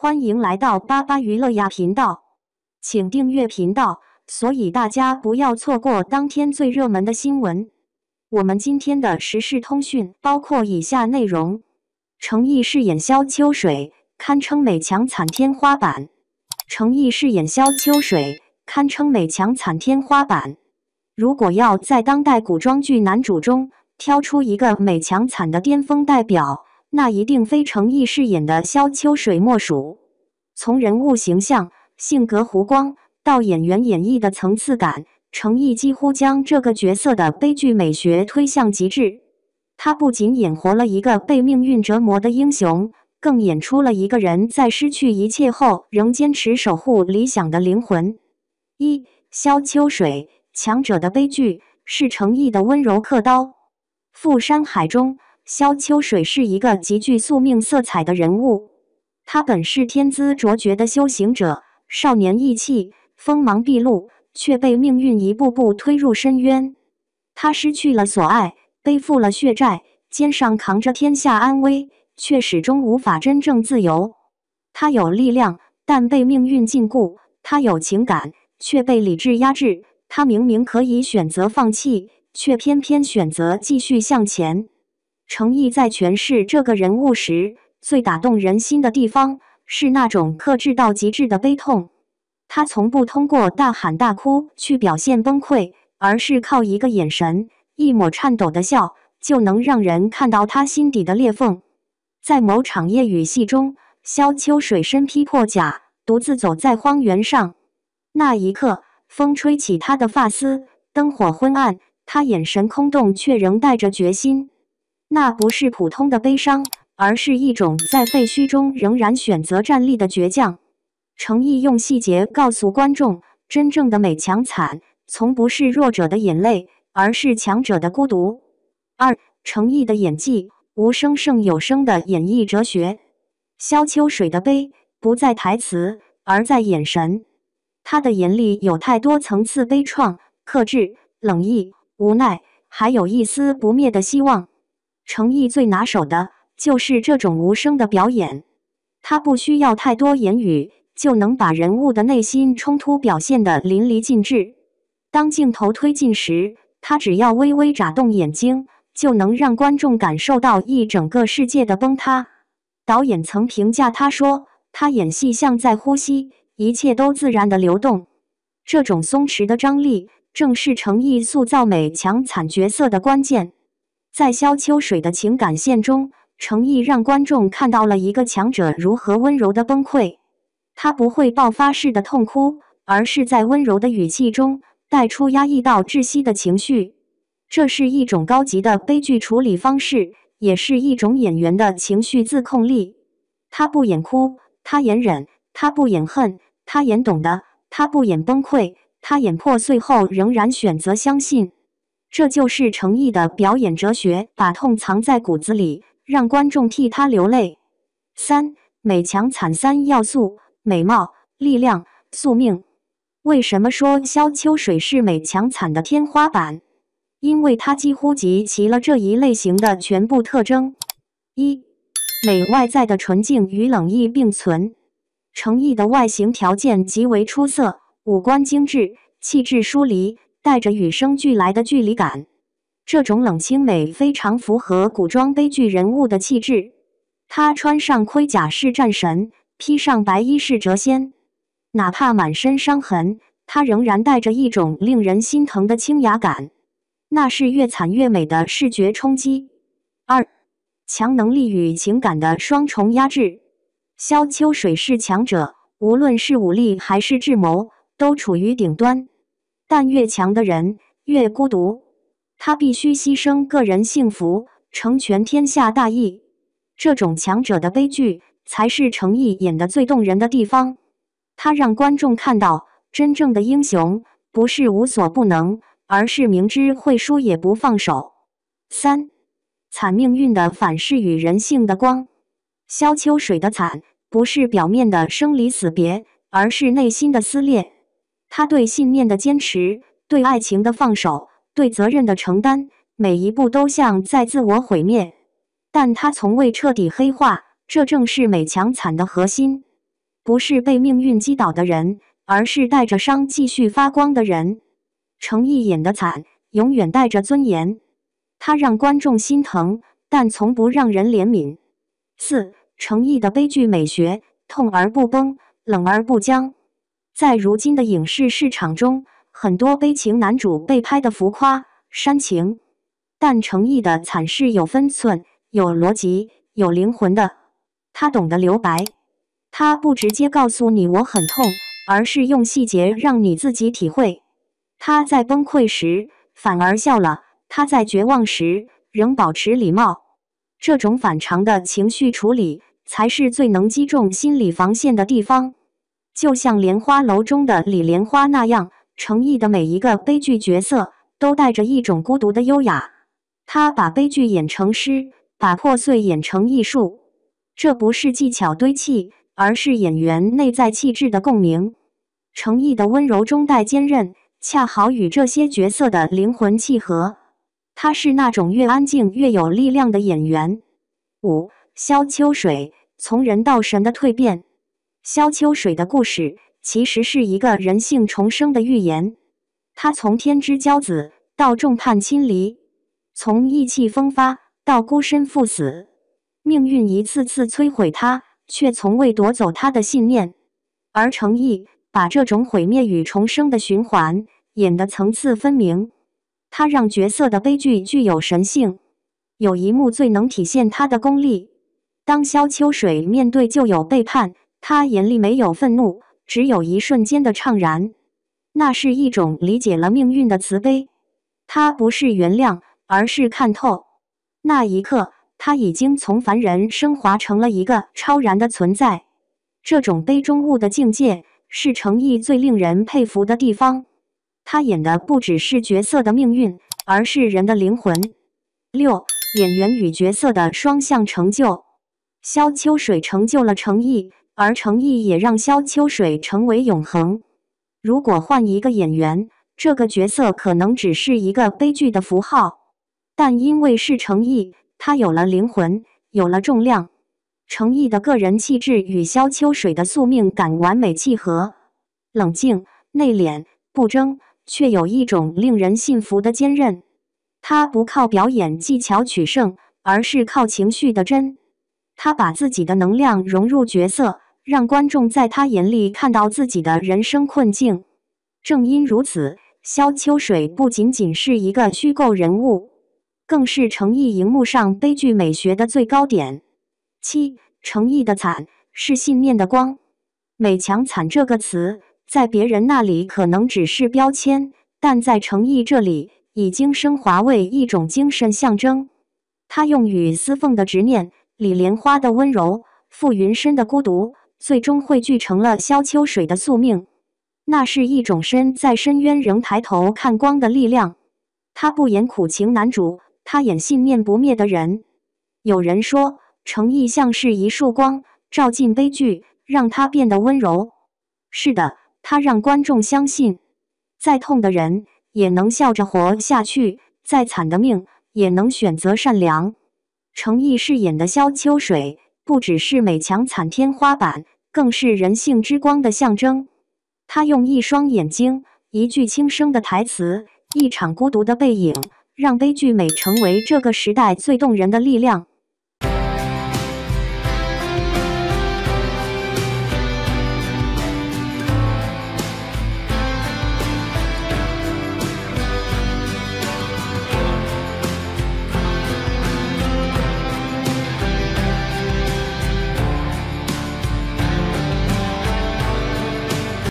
欢迎来到巴巴娱乐呀频道，请订阅频道，所以大家不要错过当天最热门的新闻。我们今天的时事通讯包括以下内容：诚意饰演萧秋水，堪称美强惨天花板。诚意饰演萧秋水，堪称美强惨天花板。如果要在当代古装剧男主中挑出一个美强惨的巅峰代表，那一定非诚意饰演的萧秋水莫属。从人物形象、性格弧光到演员演绎的层次感，诚意几乎将这个角色的悲剧美学推向极致。他不仅演活了一个被命运折磨的英雄，更演出了一个人在失去一切后仍坚持守护理想的灵魂。萧秋水，强者的悲剧是诚意的温柔刻刀。富山海中，萧秋水是一个极具宿命色彩的人物。他本是天资卓绝的修行者，少年意气，锋芒毕露，却被命运一步步推入深渊。他失去了所爱，背负了血债，肩上扛着天下安危，却始终无法真正自由。他有力量，但被命运禁锢；他有情感，却被理智压制。他明明可以选择放弃，却偏偏选择继续向前。诚意在诠释这个人物时，最打动人心的地方是那种克制到极致的悲痛。他从不通过大喊大哭去表现崩溃，而是靠一个眼神、一抹颤抖的笑，就能让人看到他心底的裂缝。在某场夜雨戏中，萧秋水身披破甲，独自走在荒原上。那一刻，风吹起他的发丝，灯火昏暗，他眼神空洞，却仍带着决心。那不是普通的悲伤，而是一种在废墟中仍然选择站立的倔强。诚意用细节告诉观众，真正的美强惨，从不是弱者的眼泪，而是强者的孤独。诚意的演技，无声胜有声的演绎哲学。萧秋水的悲，不在台词，而在眼神。他的眼里有太多层次悲怆、克制、冷意、无奈，还有一丝不灭的希望。诚意最拿手的就是这种无声的表演，他不需要太多言语，就能把人物的内心冲突表现得淋漓尽致。当镜头推进时，他只要微微眨动眼睛，就能让观众感受到一整个世界的崩塌。导演曾评价他说，他演戏像在呼吸，一切都自然的流动。这种松弛的张力，正是诚意塑造美强惨角色的关键。在萧秋水的情感线中，诚意让观众看到了一个强者如何温柔的崩溃。他不会爆发式的痛哭，而是在温柔的语气中带出压抑到窒息的情绪。这是一种高级的悲剧处理方式，也是一种演员的情绪自控力。他不演哭，他演忍；他不演恨，他演懂得；他不演崩溃，他演破碎后仍然选择相信。这就是诚意的表演哲学，把痛藏在骨子里，让观众替他流泪。美强惨三要素：美貌、力量、宿命。为什么说萧秋水是美强惨的天花板？因为他几乎集齐了这一类型的全部特征。美外在的纯净与冷意并存。诚意的外形条件极为出色，五官精致，气质疏离，带着与生俱来的距离感。这种冷清美非常符合古装悲剧人物的气质。他穿上盔甲是战神，披上白衣是谪仙。哪怕满身伤痕，他仍然带着一种令人心疼的清雅感。那是越惨越美的视觉冲击。强能力与情感的双重压制。萧秋水是强者，无论是武力还是智谋，都处于顶端。但越强的人越孤独，他必须牺牲个人幸福，成全天下大义。这种强者的悲剧，才是诚意演得最动人的地方。他让观众看到，真正的英雄不是无所不能，而是明知会输也不放手。惨命运的反噬与人性的光。萧秋水的惨，不是表面的生离死别，而是内心的撕裂。他对信念的坚持，对爱情的放手，对责任的承担，每一步都像在自我毁灭。但他从未彻底黑化，这正是美强惨的核心。不是被命运击倒的人，而是带着伤继续发光的人。程毅演得惨，永远带着尊严。他让观众心疼，但从不让人怜悯。4. 程毅的悲剧美学，痛而不崩，冷而不僵。在如今的影视市场中，很多悲情男主被拍得浮夸、煽情，但程毅的惨是有分寸、有逻辑、有灵魂的。他懂得留白，他不直接告诉你我很痛，而是用细节让你自己体会。他在崩溃时反而笑了，他在绝望时仍保持礼貌。这种反常的情绪处理，才是最能击中心理防线的地方。就像《莲花楼》中的李莲花那样，程毅的每一个悲剧角色都带着一种孤独的优雅。他把悲剧演成诗，把破碎演成艺术。这不是技巧堆砌，而是演员内在气质的共鸣。程毅的温柔中带坚韧，恰好与这些角色的灵魂契合。他是那种越安静越有力量的演员。5. 萧秋水从人到神的蜕变。萧秋水的故事其实是一个人性重生的寓言。他从天之骄子到众叛亲离，从意气风发到孤身赴死，命运一次次摧毁他，却从未夺走他的信念。而程毅把这种毁灭与重生的循环演得层次分明。他让角色的悲剧具有神性。有一幕最能体现他的功力。当萧秋水面对旧友背叛，他眼里没有愤怒，只有一瞬间的怅然。那是一种理解了命运的慈悲。他不是原谅，而是看透。那一刻，他已经从凡人升华成了一个超然的存在。这种悲中悟的境界，是程毅最令人佩服的地方。他演的不只是角色的命运，而是人的灵魂。6. 演员与角色的双向成就。萧秋水成就了程毅，而程毅也让萧秋水成为永恒。如果换一个演员，这个角色可能只是一个悲剧的符号，但因为是程毅，他有了灵魂，有了重量。程毅的个人气质与萧秋水的宿命感完美契合，冷静、内敛、不争，却有一种令人信服的坚韧。他不靠表演技巧取胜，而是靠情绪的真。他把自己的能量融入角色，让观众在他眼里看到自己的人生困境。正因如此，萧秋水不仅仅是一个虚构人物，更是程毅荧幕上悲剧美学的最高点。7. 程毅的惨是信念的光。美强惨这个词，在别人那里可能只是标签，但在程毅这里已经升华为一种精神象征。他用雨丝凤的执念，李莲花的温柔，傅云深的孤独，最终汇聚成了萧秋水的宿命。那是一种身在深渊仍抬头看光的力量。他不演苦情男主，他演信念不灭的人。有人说，程毅像是一束光，照进悲剧，让它变得温柔。是的，他让观众相信，再痛的人也能笑着活下去，再惨的命也能选择善良。程毅饰演的萧秋水，不只是美强惨天花板，更是人性之光的象征。他用一双眼睛，一句轻声的台词，一场孤独的背影，让悲剧美成为这个时代最动人的力量。